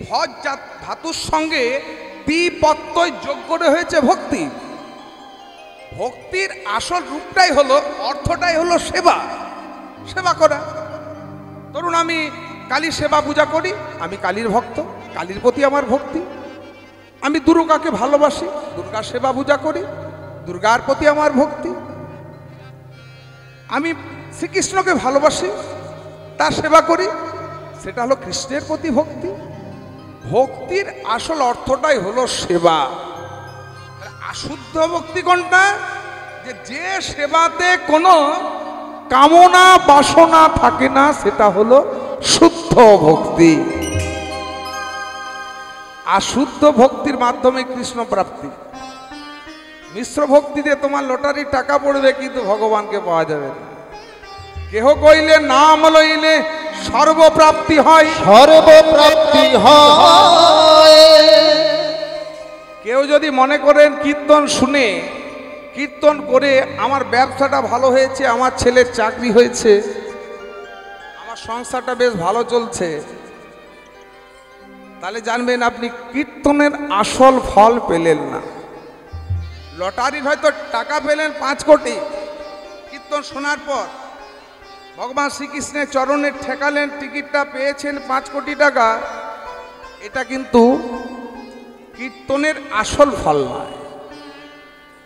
ভজ ধাতুর সঙ্গে বিপত্তয় যোগ করে হয়েছে ভক্তি। ভক্তির আসল রূপটাই হলো, অর্থটাই হলো সেবা, সেবা করা। ধরুন আমি কালীর সেবা পূজা করি, আমি কালীর ভক্ত, কালীর প্রতি আমার ভক্তি। আমি দুর্গাকে ভালোবাসি, দুর্গার সেবা পূজা করি, দুর্গার প্রতি আমার ভক্তি। আমি শ্রীকৃষ্ণকে ভালোবাসি, তার সেবা করি, সেটা হলো কৃষ্ণের প্রতি ভক্তি। ভক্তির আসল অর্থটাই হলো সেবা। অশুদ্ধ ভক্তি কোনটা? যে সেবাতে কোনো কামনা বাসনা থাকে না, সেটা হলো শুদ্ধ ভক্তি। অশুদ্ধ ভক্তির মাধ্যমে কৃষ্ণ প্রাপ্তি। মিশ্র ভক্তিতে তোমার লটারির টাকা পড়বে, কিন্তু ভগবানকে পাওয়া যাবে না। কেহ কইলে নাম লইলে সর্বপ্রাপ্তি হয়, সর্বপ্রাপ্তি হয়। কেউ যদি মনে করেন কীর্তন শুনে, কীর্তন করে আমার ব্যবসাটা ভালো হয়েছে, আমার ছেলের চাকরি হয়েছে, আমার সংসারটা বেশ ভালো চলছে, তাহলে জানবেন আপনি কীর্তনের আসল ফল পেলেন না। লটারির হয়তো টাকা পেলেন 5 কোটি, কীর্তন শোনার পর ভগবান শ্রীকৃষ্ণের চরণে ঠেকালেন, টিকিটটা পেয়েছেন 5 কোটি টাকা, এটা কিন্তু কীর্তনের আসল ফল নয়।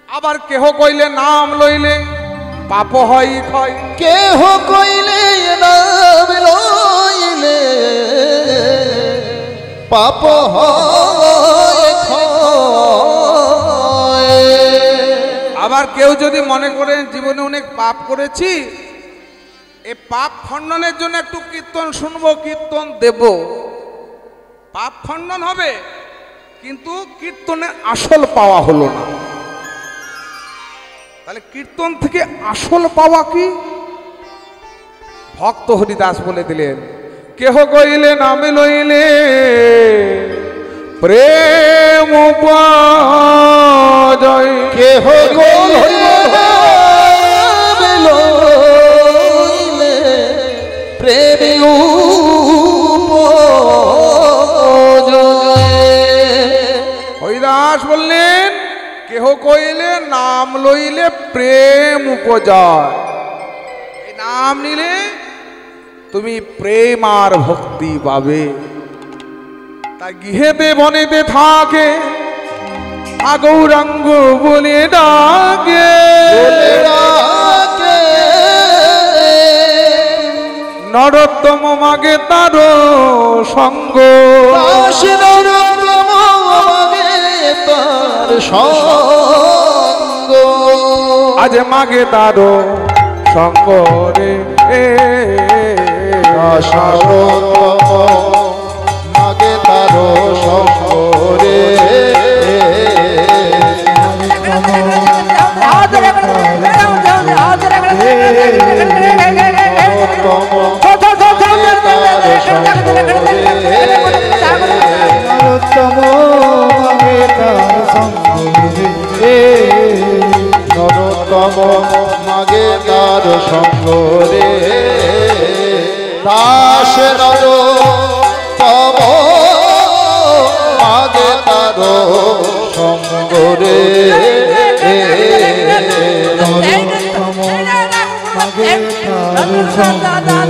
আবার কেহ কইলে নাম লইলে পাপ হয় ক্ষয়, কেহ কইলে নাম লইলে পাপ হয় ক্ষয়। আবার কেউ যদি মনে করেন জীবনে অনেক পাপ করেছি, এই পাপ খণ্ডনের জন্য একটু কীর্তন শুনবো, কীর্তন দেব, পাপ খণ্ডন হবে, কিন্তু কীর্তনের আসল পাওয়া হলো না। তাহলে কীর্তন থেকে আসল পাওয়া কি? ভক্ত হরিদাস বলে দিলেন, কেহ কইলে নামে লইলে প্রেম উপায়, কেহ কইলে নাম লইলে প্রেম হরিদাস বললেন, কেহ কইলে নাম লইলে প্রেম উপজয়। এই নাম নিলে তুমি প্রেম আর ভক্তি পাবে। তাই গৃহেতে বনেতে থাকে গৌরাঙ্গ বলে ডাকে, নরোত্তম মাগে তার সঙ্গ, সঙ্গ আজ মাগে তার সঙ্গ রে। মাগে তার সঙ্গ রে। নরোত্তম মাগে তার সঙ্গ রে। দাস নর তব মাগে তার সঙ্গ রে। নরোত্তম মাগে তার সঙ্গ রে।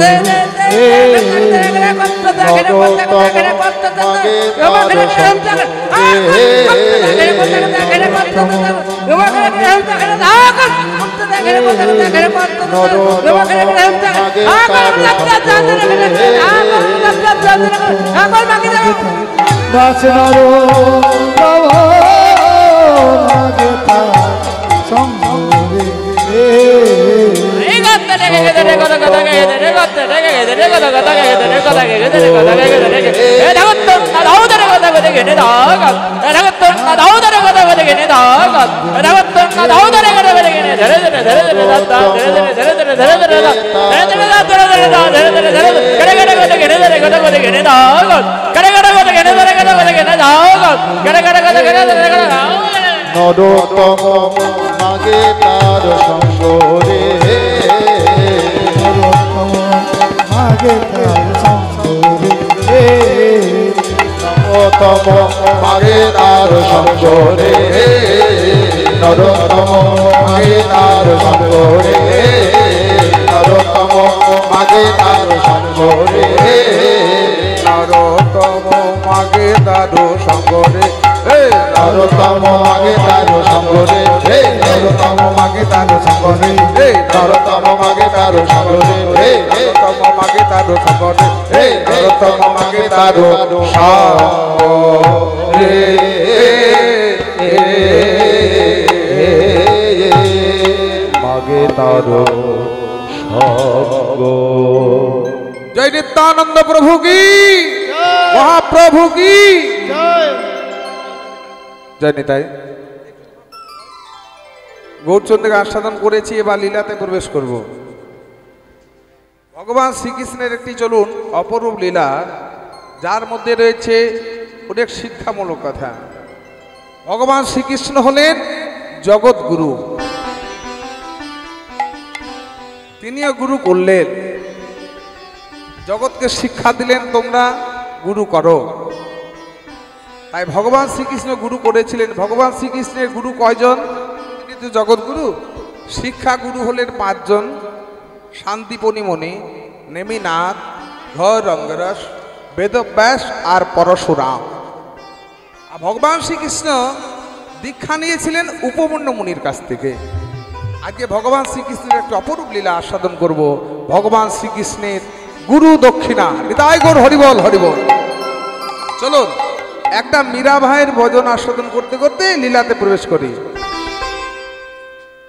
নরোত্তম মাগে তার সঙ্গ রে। মাগে তার সঙ্গে নরতম মাগে তার সঙ্গরে নরতম মাগে তার সঙ্গরে নরতম মাগে তার সঙ্গরে নরতম মাগে দারু সঙ্গরে নরতম মাগে তার সঙ্গরে নরতম মাগে তার সঙ্গরে নরতম মাগে তার সঙ্গরে নরতম মাগে দারু সঙ্গরে নরতম মাগে তার সঙ্গরে মাগে তার সঙ্গ। জয় নিত্যানন্দ প্রভু কি, মহাপ্রভু কি জয় নিতাই। গৌরচন্দ্রকে আস্বাদন করেছি, এবার লীলাতে প্রবেশ করব। ভগবান শ্রীকৃষ্ণের একটি চলুন অপরূপ লীলা, যার মধ্যে রয়েছে অনেক শিক্ষামূলক কথা। ভগবান শ্রীকৃষ্ণ হলেন জগৎগুরু, তিনিও গুরু করলেন, জগৎকে শিক্ষা দিলেন তোমরা গুরু করো। তাই ভগবান শ্রীকৃষ্ণ গুরু করেছিলেন। ভগবান শ্রীকৃষ্ণের গুরু কয়জন? তিনি তো জগৎগুরু। শিক্ষা গুরু হলেন 5 জন: শান্তিপণিমণি, নেমিনাথ, ঘর রঙ্গরস, বেদব্যাস আর পরশুরাম। আর ভগবান শ্রীকৃষ্ণ দীক্ষা নিয়েছিলেন উপমন্য মুনির কাছ থেকে। আজকে ভগবান শ্রীকৃষ্ণের একটি অপরূপ লীলা আস্বাদন করব। ভগবান শ্রীকৃষ্ণের গুরু দক্ষিণা। নিতাই গৌর হরিবল হরিবল। চলুন একটা মীরা ভাইয়ের ভজন আস্বাদন করতে করতে লীলাতে প্রবেশ করি।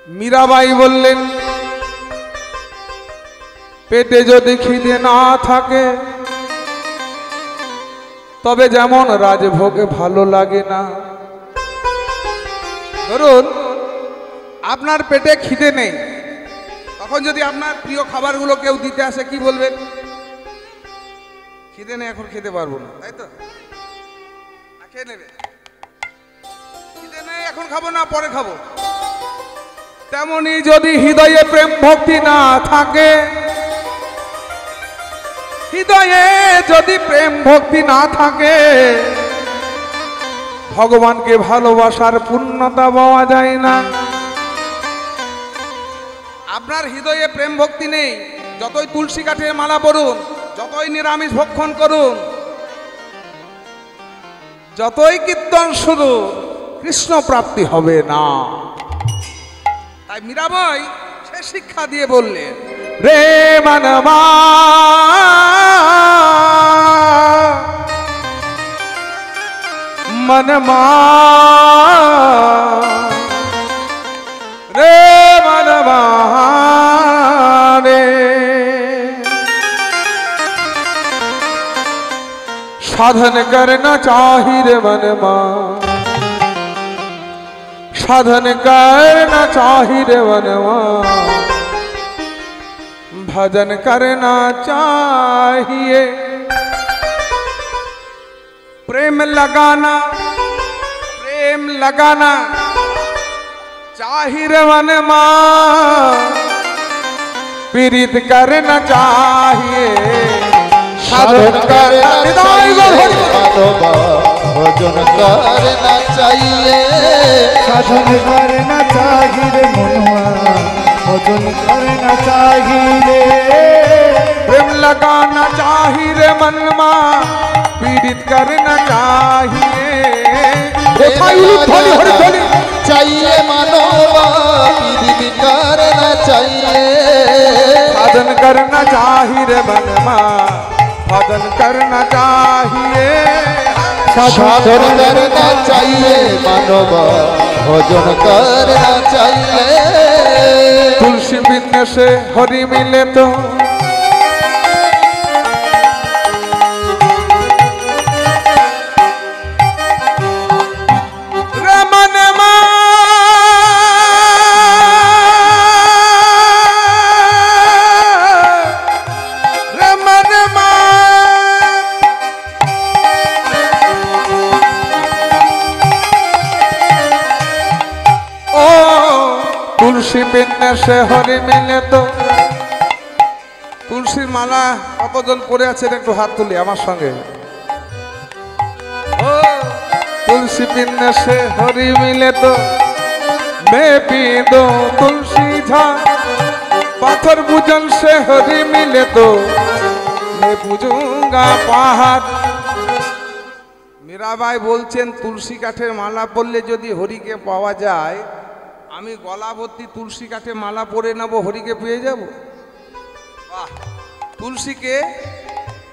মীরাবাই বললেন, পেটে যদি খিদে না থাকে তবে যেমন রাজভোগে ভালো লাগে না। ধরুন আপনার পেটে খিদে নেই, তখন যদি আপনার প্রিয় খাবারগুলো কেউ দিতে আসে কি বলবেন? খিদে নেই, এখন খেতে পারবো না, তাই তো? খেয়ে নেবে, খিদে নেই এখন খাবো না, পরে খাবো। তেমনি যদি হৃদয়ে প্রেম ভক্তি না থাকে, হৃদয়ে যদি প্রেম ভক্তি না থাকে, ভগবানকে ভালোবাসার পূর্ণতা পাওয়া যায় না। আপনার হৃদয়ে প্রেম ভক্তি নেই, যতই তুলসী কাঠের মালা পরুন, যতই নিরামিষ ভক্ষণ করুন, যতই কীর্তন শুরু, কৃষ্ণ প্রাপ্তি হবে না। তাই মীরাবাই সে শিক্ষা দিয়ে বললেন, রে মানমা মनमा রে মनमा রে, साधन करना चाही रे मनमा, साधन करना चाही रे मनमा, भजन करना चाहिए, प्रेम लगाना चाहिए मनमा, पीड़ित करना चाहिए, साधन करना चाहिए मानवा, भजन करना चाहिए, साधन करना चाहिए मनुआ, भजन करना चाहिए, प्रेम लगाना चाहिए मनमा, पीड़ित करना चाहिए, चाहिए मानवा, पीड़ित करना चाहिए, साधन करना चाहिए मनमा, भजन करना चाहिए, साधन करना चाहिए मानवा, भजन करना चाहिए। तुलसी बिन से हरि मिले तो तुलसी बिन से हरि मिले तो তুলসীর মালা কতজন পরে আছেন একটু হাত তুলি আমার সঙ্গে। ও তুলসী পিন্নে সে হরি মিলে তো मैं पी दो तुलसी झाड़ पाथर पूजन से हरि मिले तो मैं पूजूंगा पहाड़। मीराबाई বলছেন তুলসী কাঠের মালা পরলে যদি হরিকে পাওয়া যায়, আমি গলা ভর্তি তুলসী কাঠের মালা পরে নেব, হরিকে পেয়ে যাব। বাহ!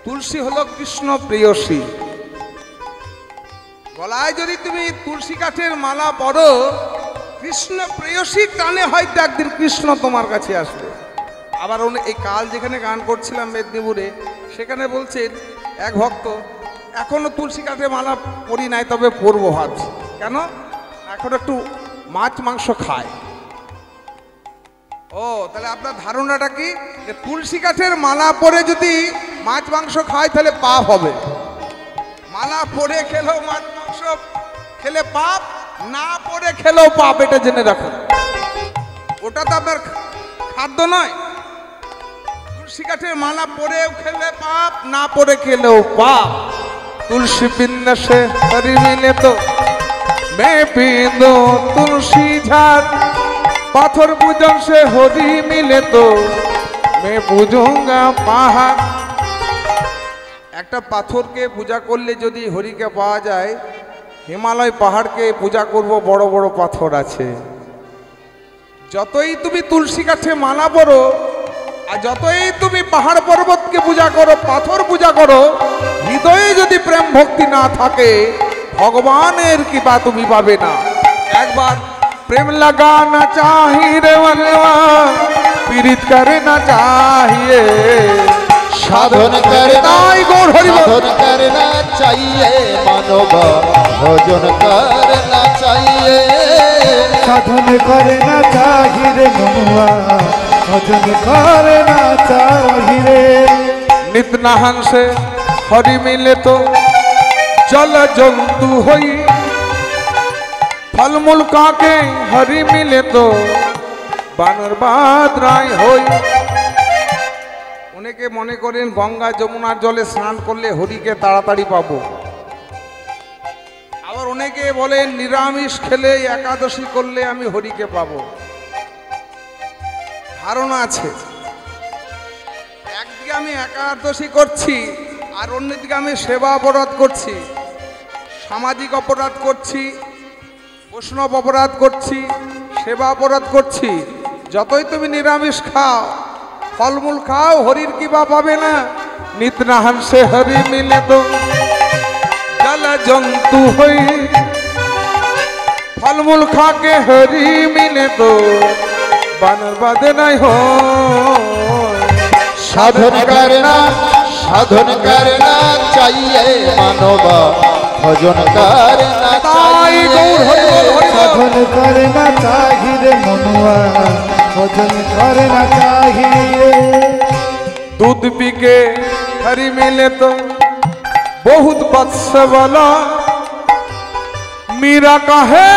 তুলসী হলো কৃষ্ণ প্রেয়সী। গলায় যদি তুমি তুলসী কাঠের মালা পরো, কৃষ্ণ প্রেয়সী টানে হয়তো একদিন কৃষ্ণ তোমার কাছে আসবে। আবার এই কাল যেখানে গান করছিলাম মেদিনীপুরে, সেখানে বলছেন এক ভক্ত, এখনো তুলসী কাঠে মালা পরি নাই, তবে পরবো ভাবছি। কেন? এখন একটু মাছ মাংস খায়। ও তাহলে আপনার ধারণাটা কি, যে তুলসী কাঠের মালা পরে যদি মাছ মাংস খায় তাহলে পাপ হবে। মালা পরে খেলেও মাছ মাংস খেলে পাপ, না পরে খেলেও পাপ, এটা জেনে রাখুন। ওটা তো আপনার খাদ্য নয়। তুলসী কাঠের মালা পরেও খেলে পাপ, না পরে খেলেও পাপ। তুলসী পিন্নে সে হরি মিলে তো मैं पी दो तुलसी झाड़ पाथर पूजन से हरि मिले तो मैं पूजूंगा पहाड़। একটা পাথরকে পূজা করলে যদি হরিকে পাওয়া যায়, হিমালয় পাহাড়কে পূজা করব, বড় বড় পাথর আছে। যতই তুমি তুলসী কাঠে মালা পরো, আর যতই তুমি পাহাড় পর্বতকে পূজা করো, পাথর পূজা করো, হৃদয়ে যদি প্রেম ভক্তি না থাকে, ভগবানের কৃপা তুমি পাবে না। একবার প্রেম লাগানা चाहिए रे वनवा पीड़ित करना चाहिए साधन करना चाहिए मानव भजन करना चाहिए साधन करना चाहिए रे मनुआ भजन करना चाहिए। नित नाहन से हरि मिले तो चल जंतु होई फलमूल काके हरि मिले तो बानर बादराय होई। অনেকে মনে করেন গঙ্গা যমুনার জলে স্নান করলে হরিকে তাড়াতাড়ি পাবো। আবার অনেকে বলেন নিরামিষ খেলে একাদশী করলে আমি হরিকে পাবো। ধারণা আছে, একদিকে আমি একাদশী করছি আর অন্যদিকে আমি সেবা অপরাধ করছি, সামাজিক অপরাধ করছি, বৈষ্ণব অপরাধ করছি, সেবা অপরাধ করছি। যতই তুমি নিরামিষ খাও, ফলমূল খাও, হরির কৃপা পাবে না। নিত নাহন সে হরি মিলে তো জল জন্তু হই ফলমূল খাকে হরি মিলে তো বানর বাদে নাই हो। साधन करना चाहिए मानव भजन करना चाहिए साधन करना चाहिए रे मनुआ भजन करना चाहिए। दूध पी के हरी मिले तो बहुत बत्स वाला मीरा का है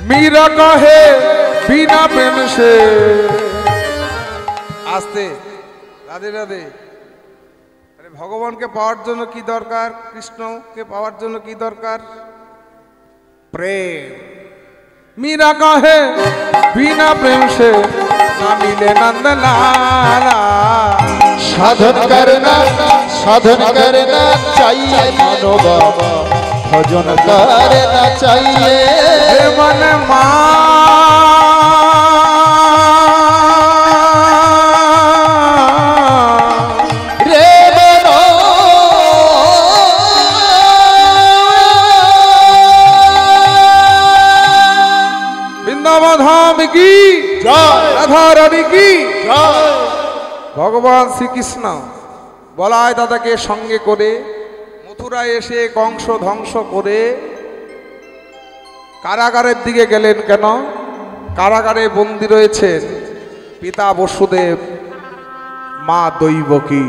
मीरा कहे बिना प्रेम से आस्ते राधे राधे। अरे भगवान के पाওয়ার জন্য কি দরকার, কৃষ্ণকে পাওয়ার জন্য কি দরকার? प्रेम। मीरा कहे बिना प्रेम से ना मिले नंद लाला। साधन करना चाहिए मानव भजन करना चाहिए मन रे मनो वृंदावन धाम की जय राधा रानी की जय। ভগবান শ্রীকৃষ্ণ বলায় দাদাকে সঙ্গে করে মথুরায় এসে কংস ধ্বংস করে কারাগারের দিকে গেলেন কেন? কারাগারে বন্দী রয়েছেন পিতা বসুদেব, মা দৈবকী।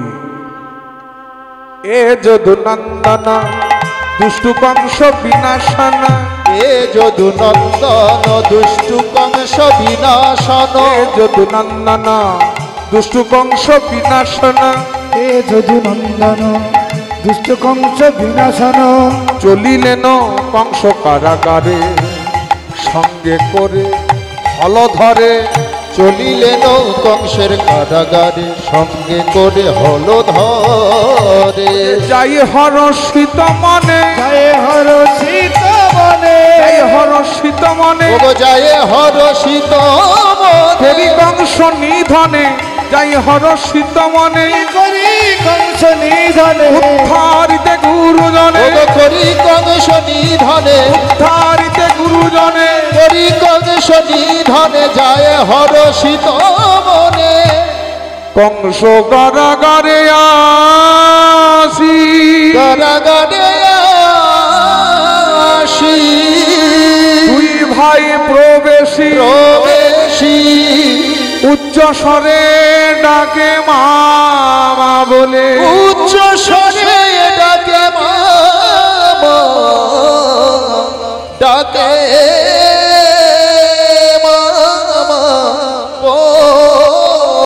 এ যদুনন্দন দুষ্টু কংস বিনাশন, এ যদু নন্দন দুষ্টু কংস বিনাশন, এ যদুনন্দন দুষ্টু কংস বিনাশন, এ যদু নন্দন দুষ্ট কংস বিনাশন, চলিলেন কংস কারাগারে সঙ্গে করে হলধরে। চলিলেন কংসের কারাগারে সঙ্গে করে হলো ধরে। যাই হরষিত মনে, জয় হর সীতা বনে, যাই হরষিত মনে, ওগো যায় হরষিত করি মনে, কংস নিধনে, যাই হরষিত মনে, করি কংস নিধনে, উদ্ধারিতে গুরুজনে, ওগো করি কংস নিধনে, উদ্ধারিতে গুরুজনে। করি কংস নিধনে, যায় হরষিত মনে। কংস কারাগারে আসি, কারাগারে আসি, দুই ভাই প্রবেশী, প্রবেশী, উচ্চ স্বরে ডাকে মা মা বলে। উচ্চ স্বরে